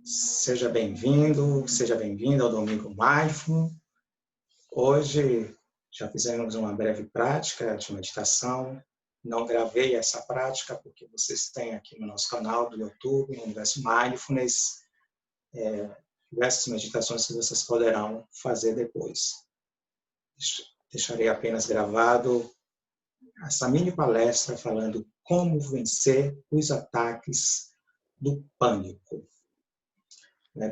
Seja bem-vindo, seja bem-vinda ao Domingo Mindful. Hoje já fizemos uma breve prática de meditação. Não gravei essa prática porque vocês têm aqui no nosso canal do YouTube, no Universo Mindfulness, diversas meditações que vocês poderão fazer depois. Deixarei apenas gravado essa mini palestra falando como vencer os ataques do pânico.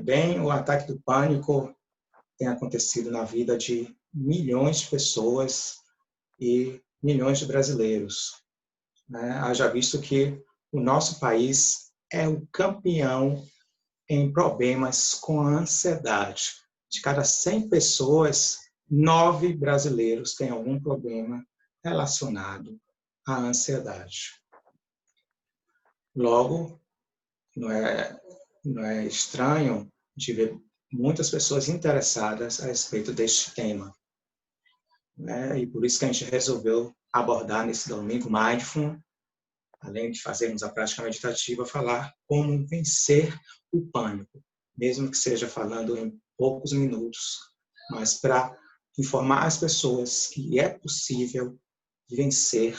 Bem, o ataque do pânico tem acontecido na vida de milhões de pessoas e milhões de brasileiros. Haja visto que o nosso país é o campeão em problemas com a ansiedade. De cada 100 pessoas, 9 brasileiros têm algum problema relacionado à ansiedade. Logo, não é estranho de ver muitas pessoas interessadas a respeito deste tema. E por isso que a gente resolveu abordar nesse Domingo Mindful, além de fazermos a prática meditativa, falar como vencer o pânico, mesmo que seja falando em poucos minutos, mas para informar as pessoas que é possível vencer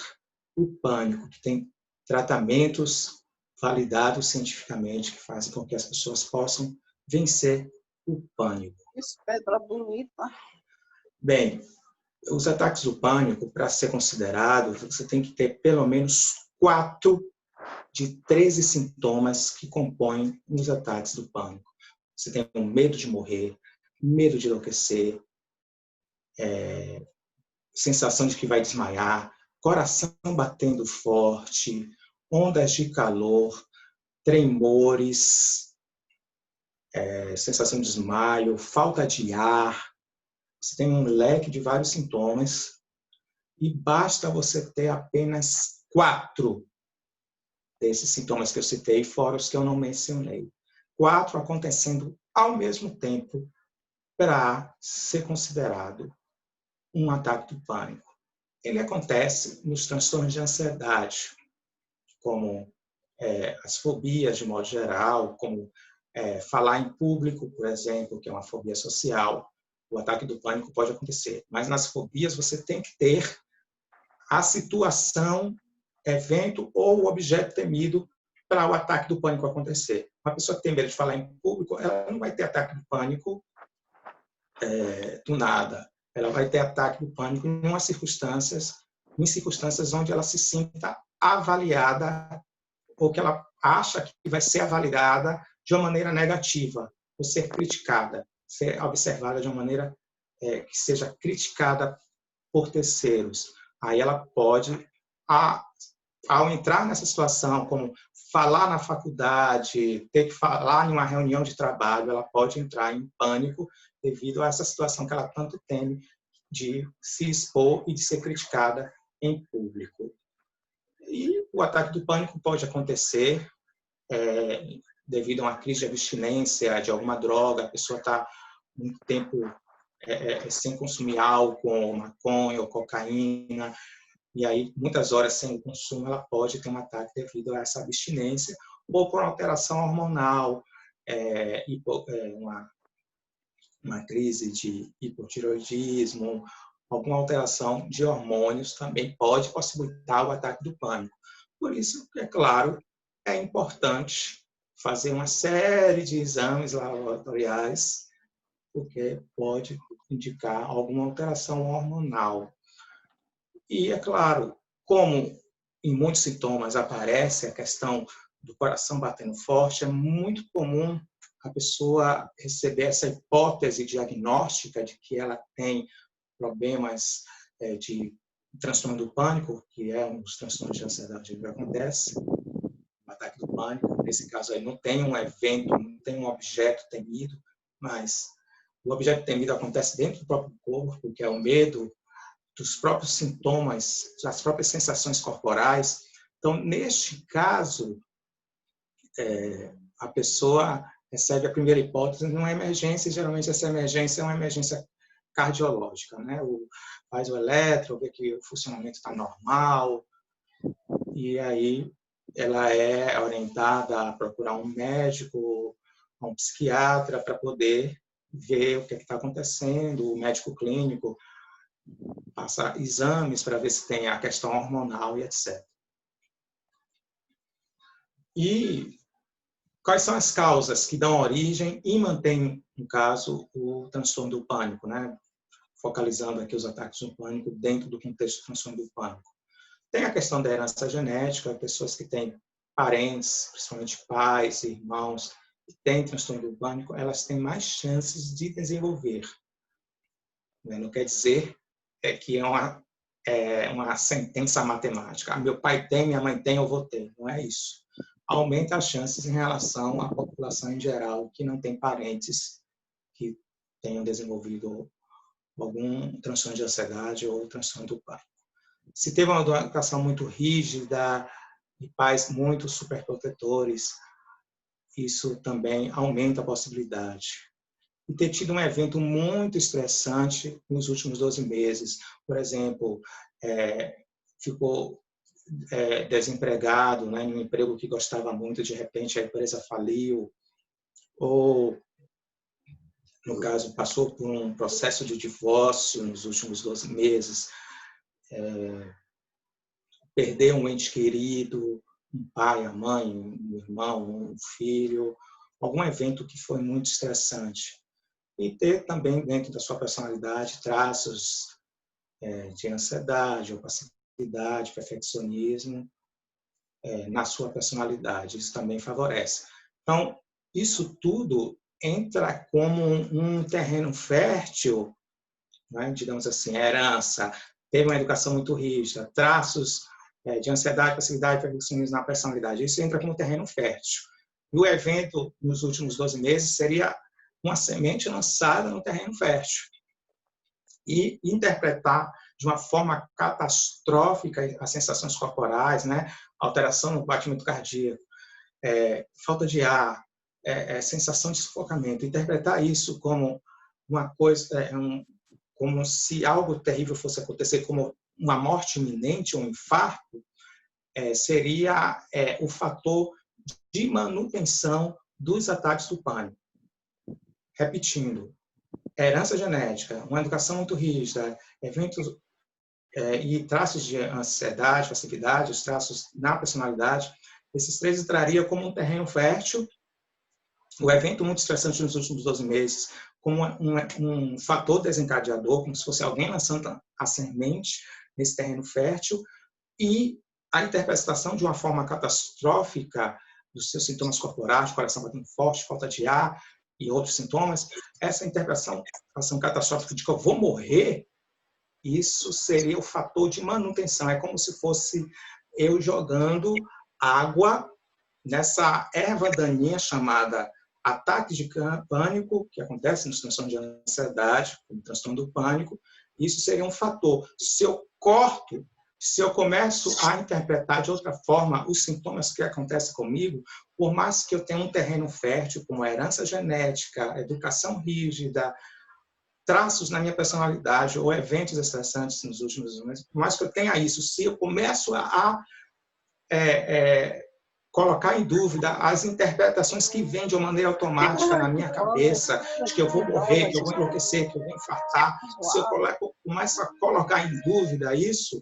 o pânico, que tem tratamentos validados cientificamente que fazem com que as pessoas possam vencer o pânico. Isso, pedra bonita. Bem, os ataques do pânico, para ser considerado, você tem que ter pelo menos 4 de 13 sintomas que compõem os ataques do pânico. Você tem um medo de morrer, medo de enlouquecer, sensação de que vai desmaiar, coração batendo forte, ondas de calor, tremores, sensação de desmaio, falta de ar. Você tem um leque de vários sintomas e basta você ter apenas 4 desses sintomas que eu citei, fora os que eu não mencionei. 4 acontecendo ao mesmo tempo para ser considerado um ataque do pânico. Ele acontece nos transtornos de ansiedade, como as fobias de modo geral, como falar em público, por exemplo, que é uma fobia social. O ataque do pânico pode acontecer, mas nas fobias você tem que ter a situação, evento ou objeto temido para o ataque do pânico acontecer. Uma pessoa que tem medo de falar em público, ela não vai ter ataque do pânico do nada. Ela vai ter ataque do pânico em circunstâncias onde ela se sinta avaliada ou que ela acha que vai ser avaliada de uma maneira negativa, ou ser criticada, ser observada de uma maneira que seja criticada por terceiros. Aí ela pode, ao entrar nessa situação, como falar na faculdade, ter que falar em uma reunião de trabalho, ela pode entrar em pânico devido a essa situação que ela tanto teme de se expor e de ser criticada em público. E o ataque do pânico pode acontecer devido a uma crise de abstinência de alguma droga, a pessoa está muito tempo sem consumir álcool, maconha ou cocaína, e aí muitas horas sem o consumo ela pode ter um ataque devido a essa abstinência, ou por alteração hormonal, uma crise de hipotireoidismo, alguma alteração de hormônios também pode possibilitar o ataque do pânico. Por isso, é claro, é importante fazer uma série de exames laboratoriais, porque pode indicar alguma alteração hormonal. E, é claro, como em muitos sintomas aparece a questão do coração batendo forte, é muito comum a pessoa receber essa hipótese diagnóstica de que ela tem problemas de transtorno do pânico, que é um dos transtornos de ansiedade que acontece, o ataque do pânico. Nesse caso aí não tem um evento, não tem um objeto temido, mas o objeto temido acontece dentro do próprio corpo, que é o medo, dos próprios sintomas, das próprias sensações corporais. Então, neste caso, a pessoa recebe a primeira hipótese numa emergência, e geralmente essa emergência é uma emergência cardiológica, faz o eletro, vê que o funcionamento está normal, e aí ela é orientada a procurar um médico, a um psiquiatra para poder ver o que está acontecendo, o médico clínico passa exames para ver se tem a questão hormonal e etc. E quais são as causas que dão origem e mantêm, no caso, o transtorno do pânico, né? Focalizando aqui os ataques do pânico dentro do contexto do transtorno do pânico. Tem a questão da herança genética, pessoas que têm parentes, principalmente pais, irmãos, que têm transtorno do pânico, elas têm mais chances de desenvolver. Não quer dizer que é uma sentença matemática. Meu pai tem, minha mãe tem, eu vou ter. Não é isso. Aumenta as chances em relação à população em geral que não tem parentes que tenham desenvolvido algum transtorno de ansiedade ou transtorno do pânico. Se teve uma educação muito rígida e pais muito superprotetores, isso também aumenta a possibilidade. E ter tido um evento muito estressante nos últimos 12 meses. Por exemplo, ficou desempregado, né, em um emprego que gostava muito, de repente a empresa faliu, ou, no caso, passou por um processo de divórcio nos últimos 12 meses, perder um ente querido, um pai, a mãe, um irmão, um filho, algum evento que foi muito estressante. E ter também, dentro da sua personalidade, traços de ansiedade ou passividade, perfeccionismo na sua personalidade. Isso também favorece. Então, isso tudo entra como um terreno fértil, né? Digamos assim, herança, teve uma educação muito rígida, traços de ansiedade, passividade, perfeccionismo na personalidade. Isso entra como terreno fértil. E o evento, nos últimos 12 meses, seria uma semente lançada no terreno fértil. E interpretar de uma forma catastrófica as sensações corporais, né? Alteração no batimento cardíaco, falta de ar, sensação de sufocamento. Interpretar isso como uma coisa, como se algo terrível fosse acontecer, como uma morte iminente, um infarto, seria o fator de manutenção dos ataques do pânico. Repetindo, herança genética, uma educação muito rígida, eventos e traços de ansiedade, passividade, os traços na personalidade, esses três entrariam como um terreno fértil, o evento muito estressante nos últimos 12 meses, como um fator desencadeador, como se fosse alguém lançando a semente nesse terreno fértil, e a interpretação de uma forma catastrófica dos seus sintomas corporais, coração batendo forte, falta de ar e outros sintomas, essa interpretação catastrófica de que eu vou morrer, isso seria o fator de manutenção. É como se fosse eu jogando água nessa erva daninha chamada ataque de pânico, que acontece nos transtornos de ansiedade, no transtorno do pânico. Isso seria um fator. Se eu corto, se eu começo a interpretar de outra forma os sintomas que acontecem comigo, por mais que eu tenha um terreno fértil, como herança genética, educação rígida, traços na minha personalidade ou eventos estressantes nos últimos meses, por mais que eu tenha isso, se eu começo a colocar em dúvida as interpretações que vêm de uma maneira automática na minha cabeça, de que eu vou morrer, que eu vou enlouquecer, que eu vou infartar, se eu começo a colocar em dúvida isso,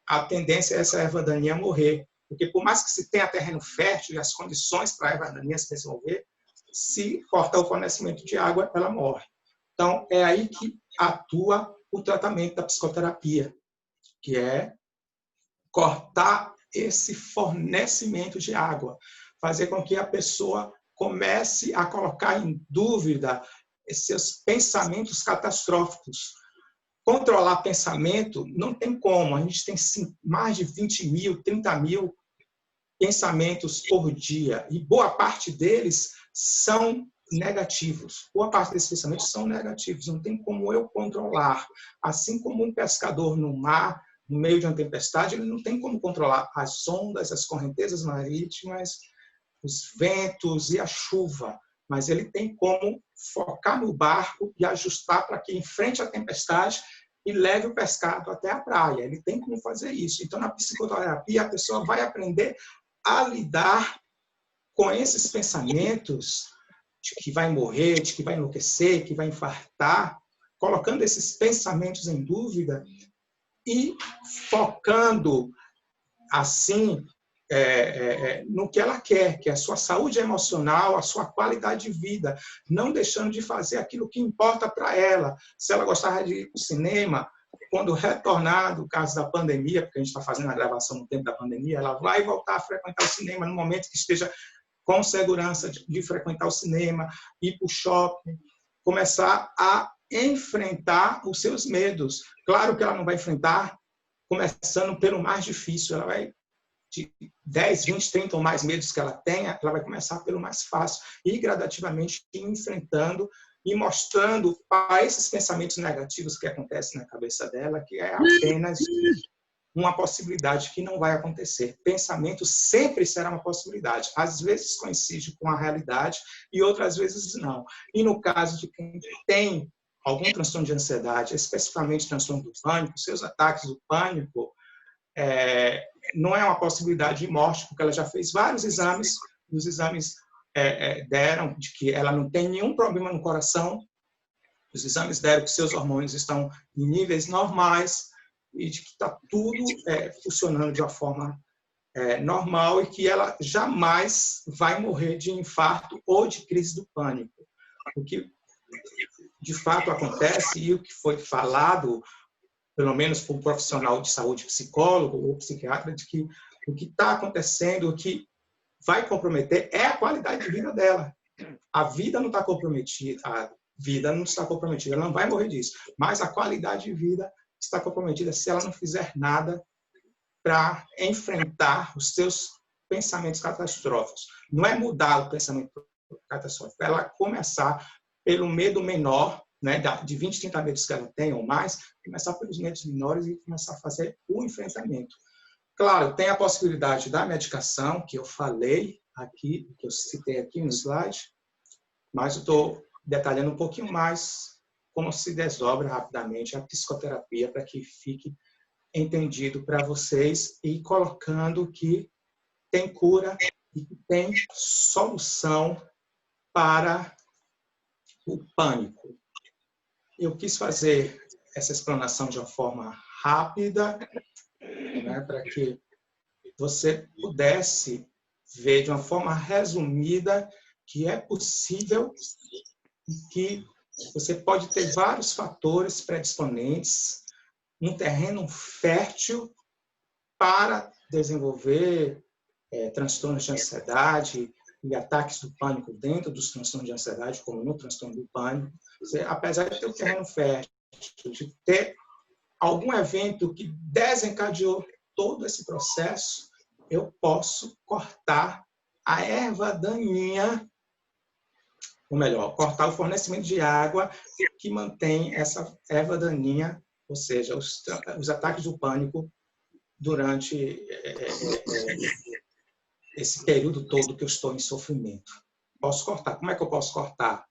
a tendência é essa erva daninha morrer. Porque por mais que se tenha terreno fértil e as condições para a erva daninha se desenvolver, se cortar o fornecimento de água, ela morre. Então, é aí que atua o tratamento da psicoterapia, que é cortar esse fornecimento de água, fazer com que a pessoa comece a colocar em dúvida esses pensamentos catastróficos. Controlar pensamento não tem como. A gente tem mais de 20 mil, 30 mil pensamentos por dia, e boa parte deles são negativos. Boa parte desses pensamentos são negativos, não tem como eu controlar. Assim como um pescador no mar, no meio de uma tempestade, ele não tem como controlar as ondas, as correntezas marítimas, os ventos e a chuva, mas ele tem como focar no barco e ajustar para que enfrente a tempestade e leve o pescado até a praia. Ele tem como fazer isso. Então, na psicoterapia, a pessoa vai aprender a lidar com esses pensamentos de que vai morrer, de que vai enlouquecer, que vai infartar, colocando esses pensamentos em dúvida e focando, assim, no que ela quer, que é a sua saúde emocional, a sua qualidade de vida, não deixando de fazer aquilo que importa para ela. Se ela gostava de ir para o cinema, quando retornar do caso da pandemia, porque a gente está fazendo a gravação no tempo da pandemia, ela vai voltar a frequentar o cinema no momento que esteja com segurança de frequentar o cinema, ir para o shopping, começar a enfrentar os seus medos. Claro que ela não vai enfrentar começando pelo mais difícil, ela vai de 10, 20, 30 ou mais medos que ela tenha, ela vai começar pelo mais fácil e gradativamente ir enfrentando e mostrando para esses pensamentos negativos que acontecem na cabeça dela que é apenas uma possibilidade que não vai acontecer. Pensamento sempre será uma possibilidade. Às vezes coincide com a realidade e outras vezes não. E no caso de quem tem algum transtorno de ansiedade, especificamente transtorno do pânico, seus ataques do pânico, não é uma possibilidade de morte, porque ela já fez vários exames, e os exames deram de que ela não tem nenhum problema no coração, os exames deram que seus hormônios estão em níveis normais e de que está tudo funcionando de uma forma normal e que ela jamais vai morrer de infarto ou de crise do pânico. O que de fato acontece e o que foi falado, pelo menos por um profissional de saúde, psicólogo ou psiquiatra, de que o que está acontecendo, o que vai comprometer é a qualidade de vida dela. A vida não está comprometida, ela não vai morrer disso, mas a qualidade de vida está comprometida se ela não fizer nada para enfrentar os seus pensamentos catastróficos. Não é mudar o pensamento catastrófico, ela começar pelo medo menor, né, de 20, 30 medos que ela tem ou mais, começar pelos medos menores e começar a fazer o enfrentamento. Claro, tem a possibilidade da medicação, que eu falei aqui, que eu citei aqui no slide, mas eu estou detalhando um pouquinho mais como se desdobra rapidamente a psicoterapia para que fique entendido para vocês e colocando que tem cura e que tem solução para o pânico. Eu quis fazer essa explanação de uma forma rápida, né, para que você pudesse ver de uma forma resumida que é possível e que você pode ter vários fatores predisponentes, um terreno fértil para desenvolver transtornos de ansiedade e ataques do pânico dentro dos transtornos de ansiedade, como no transtorno do pânico. Você, apesar de ter um terreno fértil, de ter algum evento que desencadeou todo esse processo, eu posso cortar a erva daninha, ou melhor, cortar o fornecimento de água que mantém essa erva daninha, ou seja, os ataques do pânico durante esse período todo que eu estou em sofrimento. Posso cortar. Como é que eu posso cortar?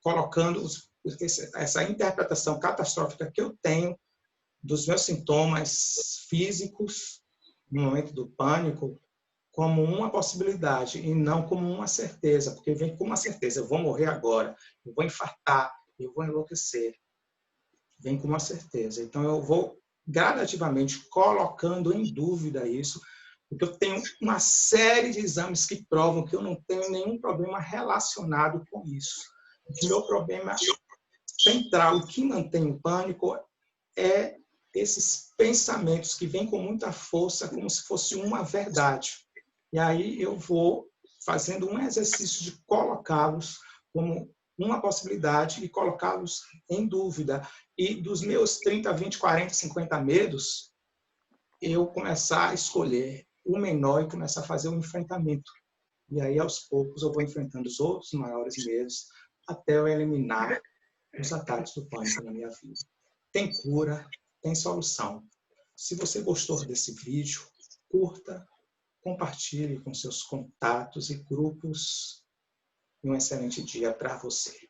Colocando essa interpretação catastrófica que eu tenho dos meus sintomas físicos no momento do pânico como uma possibilidade e não como uma certeza, porque vem com uma certeza, eu vou morrer agora, eu vou infartar, eu vou enlouquecer. Vem com uma certeza. Então, eu vou gradativamente colocando em dúvida isso, porque eu tenho uma série de exames que provam que eu não tenho nenhum problema relacionado com isso. O meu problema central, o que mantém o pânico, é esses pensamentos que vêm com muita força, como se fosse uma verdade. E aí eu vou fazendo um exercício de colocá-los como uma possibilidade e colocá-los em dúvida. E dos meus 30, 20, 40, 50 medos, eu começar a escolher o menor e começar a fazer o enfrentamento. E aí, aos poucos, eu vou enfrentando os outros maiores medos até eu eliminar os ataques do pânico na minha vida. Tem cura, tem solução. Se você gostou desse vídeo, curta, compartilhe com seus contatos e grupos. E um excelente dia para você.